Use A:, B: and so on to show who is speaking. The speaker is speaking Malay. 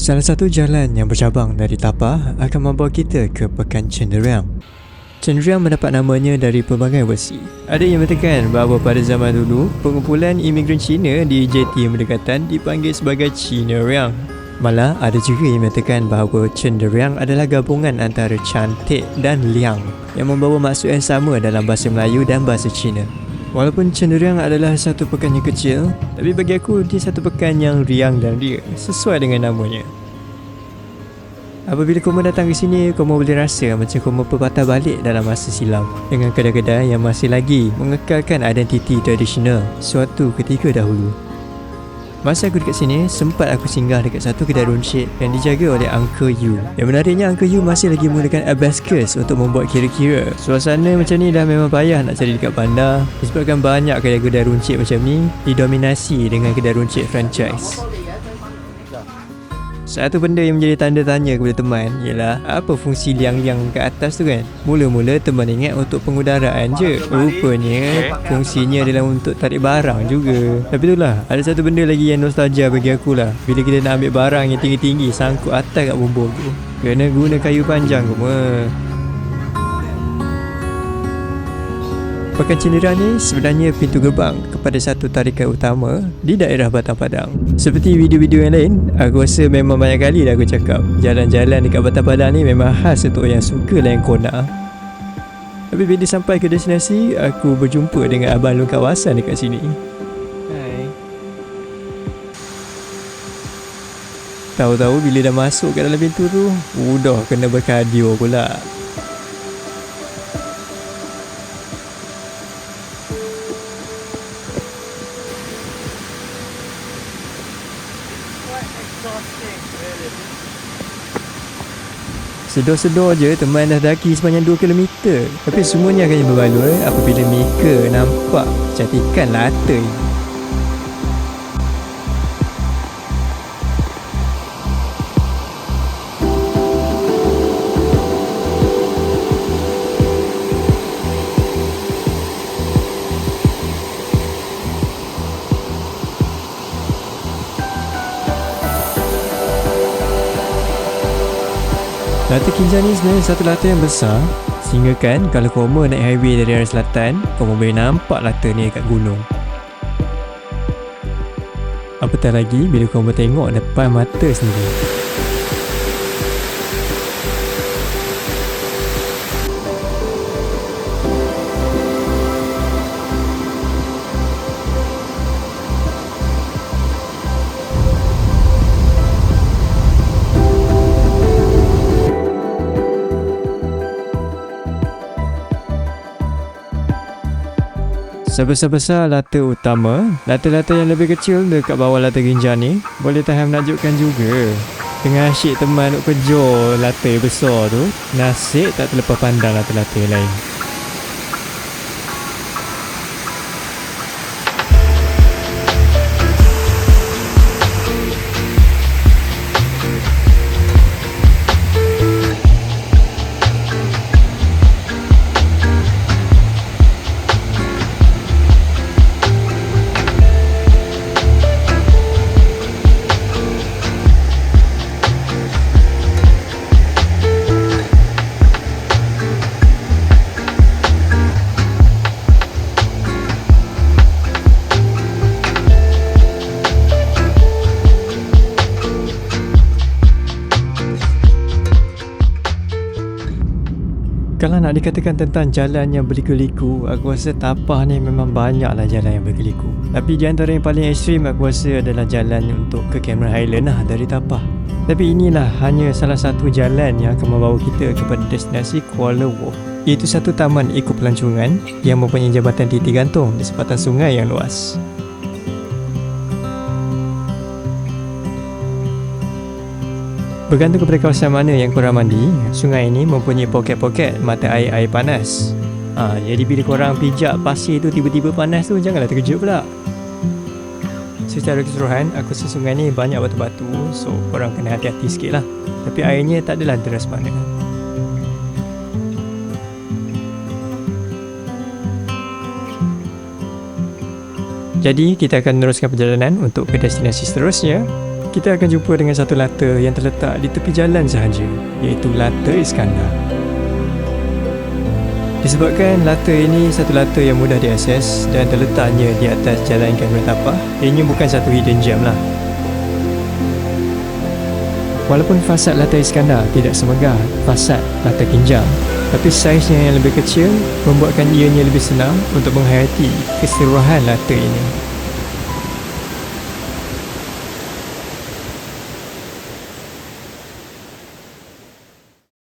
A: Salah satu jalan yang bercabang dari Tapah akan membawa kita ke Pekan Cenderam. Cenderam mendapat namanya dari pelbagai versi. Ada yang mengatakan bahawa pada zaman dulu, pengumpulan imigran Cina di JT Merdekatan dipanggil sebagai Cinerang. Malah ada juga yang mengatakan bahawa Cenderam adalah gabungan antara cantik dan liang yang membawa maksud yang sama dalam bahasa Melayu dan bahasa Cina. Walaupun Cenderam adalah satu pekan yang kecil, tapi bagi aku dia satu pekan yang riang dan ria, sesuai dengan namanya. Apabila kamu datang ke sini, kamu boleh rasa macam kamu berpatah balik dalam masa silam dengan kedai-kedai yang masih lagi mengekalkan identiti tradisional suatu ketika dahulu. Masa aku dekat sini, sempat aku singgah dekat satu kedai runcit yang dijaga oleh Uncle Yu. Yang menariknya, Uncle Yu masih lagi menggunakan abacus untuk membuat kira-kira. Suasana macam ni dah memang payah nak cari dekat bandar, disebabkan banyak kedai-kedai runcit macam ni didominasi dengan kedai runcit franchise. Satu benda yang menjadi tanda tanya kepada teman ialah apa fungsi liang-liang kat atas tu kan. Mula-mula teman ingat untuk pengudaraan je. Rupanya fungsinya adalah untuk tarik barang juga. Tapi itulah, ada satu benda lagi yang nostalgia bagi aku lah. Bila kita nak ambil barang yang tinggi-tinggi sangkut atas kat bumbung tu, kena guna kayu panjang semua. Pekan Cenderam ni sebenarnya pintu gerbang kepada satu tarikan utama di daerah Batang Padang. Seperti video-video yang lain, aku rasa memang banyak kali dah aku cakap jalan-jalan dekat Batang Padang ni memang khas untuk yang suka layan kona. Tapi bila sampai ke destinasi, aku berjumpa dengan abang long kawasan dekat sini. Hai. Tahu-tahu bila dah masuk kat dalam pintu tu, udah kena berkardio pula. Sedor-sedor je teman dah daki sepanjang 2 km. Tapi semuanya akan berbaloi apabila Mika nampak kecantikan latte ini. Latte Kinjal ni sebenarnya satu latte yang besar, sehingga kan kalau kamu naik highway dari arah selatan, kamu boleh nampak latte ni kat gunung. Apatah lagi bila kamu tengok depan mata sendiri. Sebesar-besar latte utama, latte-latte yang lebih kecil dekat bawah latte Kinjal ni boleh tahan menakjubkan juga. Tengah asyik teman nak kejar latte besar tu, nasib tak terlepas pandang latte-latte lain. Kalau nak dikatakan tentang jalan yang berliku-liku, aku rasa Tapah ni memang banyaklah jalan yang berliku. Tapi di antara yang paling ekstrim aku rasa adalah jalan untuk ke Cameron Highland lah dari Tapah. Tapi inilah hanya salah satu jalan yang akan membawa kita kepada destinasi Kuala Wharf, iaitu satu taman ekopelancongan yang mempunyai jambatan titi gantung di sepatan sungai yang luas. Bergantung kepada kawasan mana yang korang mandi, sungai ini mempunyai poket-poket mata air panas. Jadi bila korang pijak pasir tu tiba-tiba panas tu, janganlah terkejut pula. Secara keseluruhan, aku rasa sungai ni banyak batu-batu, so korang kena hati-hati sikit lah. Tapi airnya tak adalah deras mana. Jadi kita akan meneruskan perjalanan untuk ke destinasi seterusnya, kita akan jumpa dengan satu lata yang terletak di tepi jalan sahaja, iaitu Lata Iskandar. Disebabkan lata ini satu lata yang mudah diakses dan terletaknya di atas jalan Gangguan Tapak, ianya bukan satu hidden gem lah. Walaupun fasad Lata Iskandar tidak semegah fasad Lata Kinjam, tapi saiznya yang lebih kecil membuatkan ianya lebih senang untuk menghayati keseluruhan lata ini.